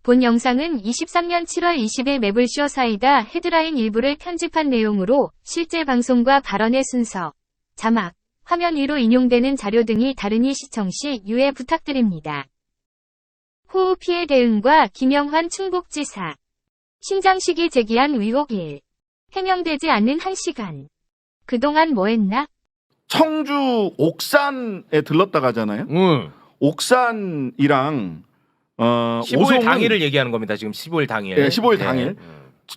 본 영상은 23년 7월 20일 매블쇼 사이다 헤드라인 일부를 편집한 내용으로 실제 방송과 발언의 순서, 자막, 화면 위로 인용되는 자료 등이 다르니 시청 시 유의 부탁드립니다. 호우 피해 대응과 김영환 충북지사. 신장식이 제기한 의혹 1. 해명되지 않는 1시간. 그동안 뭐 했나? 청주 옥산에 들렀다 가잖아요. 옥산이랑 15일 오송은, 당일을 얘기하는 겁니다. 지금 15일 당일. 네, 15일 당일.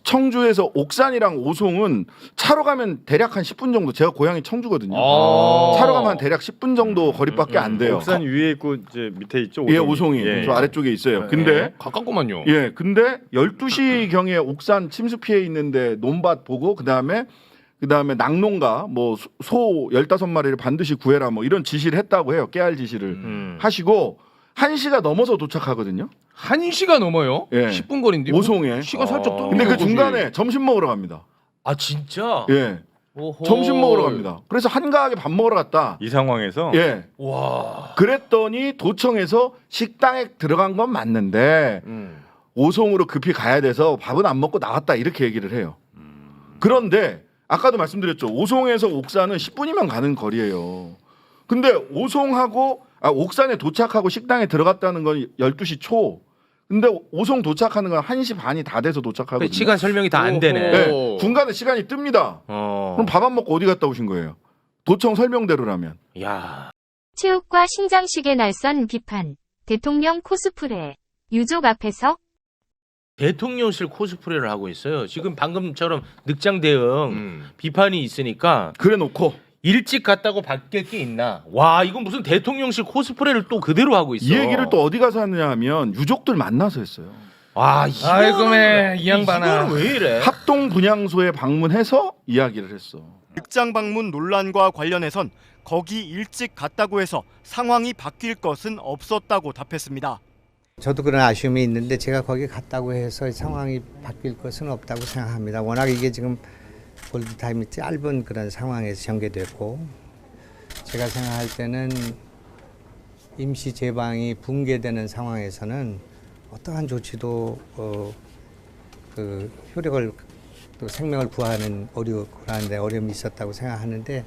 청주에서 옥산이랑 오송은 차로 가면 대략 한 10분 정도. 제가 고향이 청주거든요. 차로 가면 대략 10분 정도 거리밖에 안 돼요. 옥산 위에 있고 이제 밑에 있죠. 예, 오송이 저 아래쪽에 있어요. 근데 가깝구만요. 예, 근데 12시 경에 옥산 침수 피해 있는데 논밭 보고 그다음에 낙농가 뭐 소 15마리를 반드시 구해라 뭐 이런 지시를 했다고 해요. 깨알 지시를 하시고 1시가 넘어서 도착하거든요. 1시가 넘어요? 예. 10분 거리인데. 오송에. 시간 살짝 또. 근데 그 중간에 점심 먹으러 갑니다. 아 진짜? 예. 오호. 점심 먹으러 갑니다. 그래서 한가하게 밥 먹으러 갔다. 이 상황에서 예. 와. 그랬더니 도청에서 식당에 들어간 건 맞는데 오송으로 급히 가야 돼서 밥은 안 먹고 나왔다 이렇게 얘기를 해요. 그런데 아까도 말씀드렸죠. 오송에서 옥산은 10분이면 가는 거리예요. 근데 옥산에 도착하고 식당에 들어갔다는 건 12시 초. 근데 오송 도착하는 건 1시 반이 다 돼서 도착하거든요. 시간 설명이 다 안 되네. 네, 중간에 시간이 뜹니다. 그럼 밥 안 먹고 어디 갔다 오신 거예요? 도청 설명대로라면. 야. 체육과 신장식의 날선 비판. 대통령 코스프레. 유족 앞에서 대통령실 코스프레를 하고 있어요. 지금 방금처럼 늑장 대응 비판이 있으니까 그래 놓고 일찍 갔다고 바뀔 게 있나? 와, 이건 무슨 대통령실 코스프레를 또 그대로 하고 있어. 이 얘기를 또 어디 가서 하느냐 하면 유족들 만나서 했어요. 와, 아이고매 이 양반아. 이거는 왜 이래? 합동 분향소에 방문해서 이야기를 했어. 늑장 방문 논란과 관련해선 거기 일찍 갔다고 해서 상황이 바뀔 것은 없었다고 답했습니다. 저도 그런 아쉬움이 있는데 제가 거기 갔다고 해서 상황이 바뀔 것은 없다고 생각합니다. 워낙 이게 지금 골드타임이 짧은 그런 상황에서 전개됐고 제가 생각할 때는 임시 제방이 붕괴되는 상황에서는 어떠한 조치도 그 효력을 또 생명을 구하는 그런데 어려움이 있었다고 생각하는데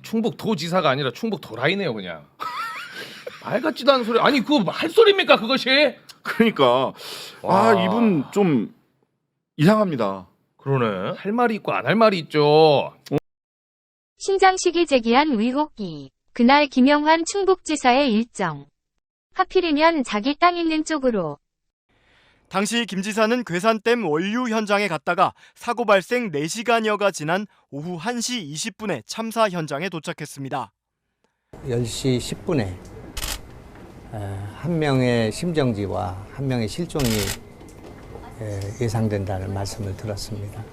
충북 도지사가 아니라 충북 도라이네요 그냥. 말 같지도 않은 소리. 아니 그거 할 소리입니까 그것이? 그러니까 이분 좀 이상합니다. 그러네. 할 말이 있고 안 할 말이 있죠. 신장식이 제기한 의혹 2. 그날 김영환 충북지사의 일정. 하필이면 자기 땅 있는 쪽으로. 당시 김 지사는 괴산댐 원류 현장에 갔다가 사고 발생 4시간여가 지난 오후 1시 20분에 참사 현장에 도착했습니다. 10시 10분에 한 명의 심정지와 한 명의 실종이 예상된다는 말씀을 들었습니다.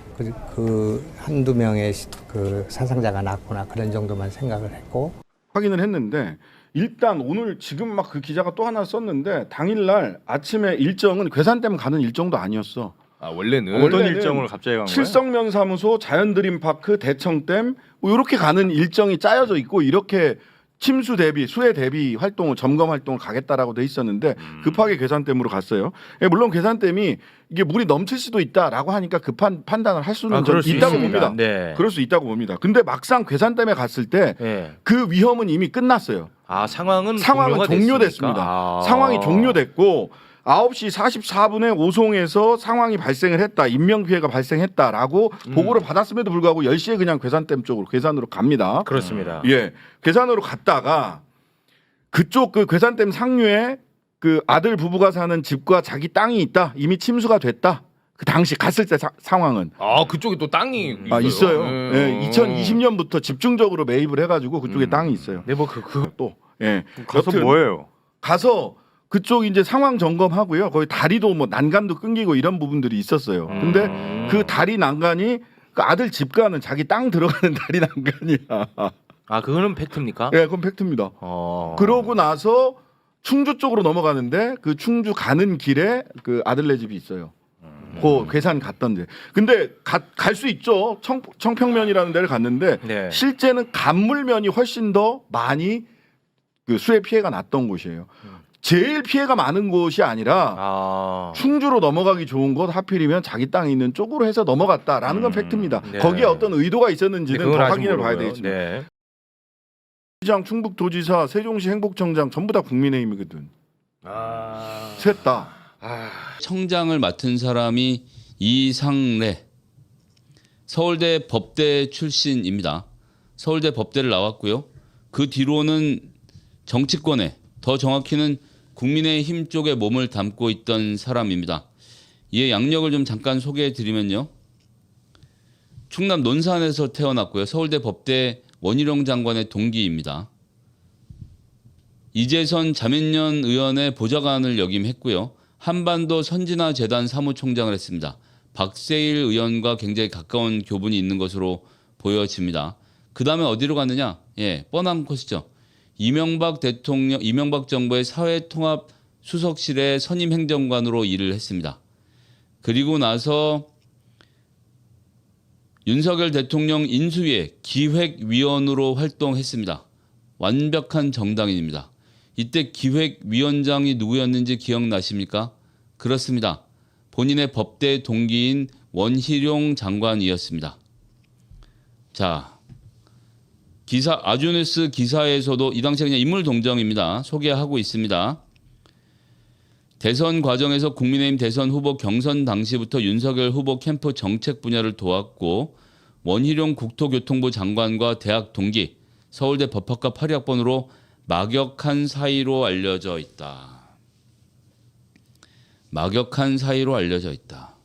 그 한두 명의 그 사상자가 났구나 그런 정도만 생각을 했고 확인을 했는데 일단 오늘 지금 막 그 기자가 또 하나 썼는데 당일날 아침에 일정은 괴산댐 가는 일정도 아니었어. 원래는 어떤 일정을 갑자기 간 거예요? 칠성면사무소, 자연드림파크, 대청댐 뭐 이렇게 가는 일정이 짜여져 있고 이렇게 침수 대비, 수해 대비 활동을 점검 활동을 가겠다라고 돼 있었는데 급하게 괴산댐으로 갔어요. 물론 괴산댐이 이게 물이 넘칠 수도 있다라고 하니까 급한 판단을 할 수는 그럴 수 있다고 있습니다. 봅니다. 네. 그럴 수 있다고 봅니다. 근데 막상 괴산댐에 갔을 때 그 위험은 이미 끝났어요. 상황은 종료됐습니다. 상황이 종료됐고 9시 44분에 오송에서 상황이 발생을 했다. 인명피해가 발생했다라고 보고를 받았음에도 불구하고 10시에 그냥 괴산댐 쪽으로 괴산으로 갑니다. 그렇습니다. 예. 괴산으로 갔다가 그쪽 그 괴산댐 상류에 그 아들 부부가 사는 집과 자기 땅이 있다. 이미 침수가 됐다. 그 당시 갔을 때 상황은 그쪽에 또 땅이 있어요. 예. 2020년부터 집중적으로 매입을 해가지고 그쪽에 땅이 있어요. 네, 뭐 또 예. 가서 여튼 뭐예요? 가서 그쪽 이제 상황 점검하고요. 거기 다리도 뭐 난간도 끊기고 이런 부분들이 있었어요. 근데 그 다리 난간이 그 아들 집가는 자기 땅 들어가는 다리 난간이야. 그거는 팩트입니까? 예, 그건 팩트입니다. 그러고 나서 충주 쪽으로 넘어가는데 그 충주 가는 길에 그 아들네 집이 있어요. 그 괴산 갔던데. 근데 갈 수 있죠. 청평면이라는 데를 갔는데 실제는 간물면이 훨씬 더 많이 그 수해 피해가 났던 곳이에요. 제일 피해가 많은 곳이 아니라 아. 충주로 넘어가기 좋은 곳 하필이면 자기 땅이 있는 쪽으로 해서 넘어갔다라는 건 팩트입니다. 네. 거기에 어떤 의도가 있었는지는 그건 더 아직 확인을 봐야 모르고요. 되겠지만 네. 시장, 충북도지사, 세종시 행복청장 전부 다 국민의힘이거든. 아. 셋 다. 청장을 맡은 사람이 이상래 서울대 법대 출신입니다. 서울대 법대를 나왔고요. 그 뒤로는 정치권에 더 정확히는 국민의힘 쪽에 몸을 담고 있던 사람입니다. 이에 양력을 좀 잠깐 소개해 드리면요. 충남 논산에서 태어났고요. 서울대 법대 원희룡 장관의 동기입니다. 이재선 자민련 의원의 보좌관을 역임했고요. 한반도 선진화 재단 사무총장을 했습니다. 박세일 의원과 굉장히 가까운 교분이 있는 것으로 보여집니다. 그 다음에 어디로 갔느냐? 예, 뻔한 것이죠. 이명박 정부의 사회통합 수석실의 선임 행정관으로 일을 했습니다. 그리고 나서 윤석열 대통령 인수위의 기획위원으로 활동했습니다. 완벽한 정당인입니다. 이때 기획위원장이 누구였는지 기억나십니까? 그렇습니다. 본인의 법대 동기인 원희룡 장관이었습니다. 자, 아주뉴스 기사에서도 이 당시에 그냥 인물 동정입니다. 소개하고 있습니다. 대선 과정에서 국민의힘 대선 후보 경선 당시부터 윤석열 후보 캠프 정책 분야를 도왔고 원희룡 국토교통부 장관과 대학 동기, 서울대 법학과 8학번으로 막역한 사이로 알려져 있다. 막역한 사이로 알려져 있다.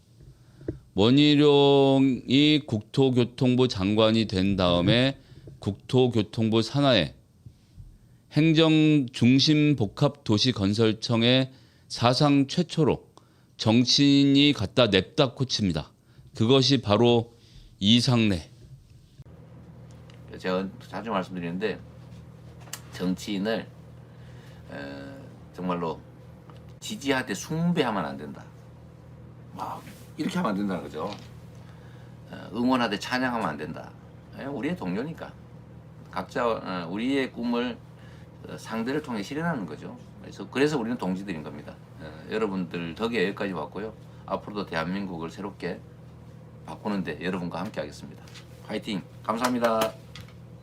원희룡이 국토교통부 장관이 된 다음에 국토교통부 산하에 행정중심복합도시건설청의 사상 최초로 정치인이 갖다 냅다 코치입니다. 그것이 바로 이상래. 제가 자주 말씀드리는데 정치인을 정말로 지지할 때 숭배하면 안 된다. 막 이렇게 하면 안 된다는 거죠. 응원하되 찬양하면 안 된다. 우리의 동료니까 각자 우리의 꿈을 상대를 통해 실현하는 거죠. 그래서 우리는 동지들인 겁니다. 여러분들 덕에 여기까지 왔고요. 앞으로도 대한민국을 새롭게 바꾸는데 여러분과 함께 하겠습니다. 화이팅! 감사합니다.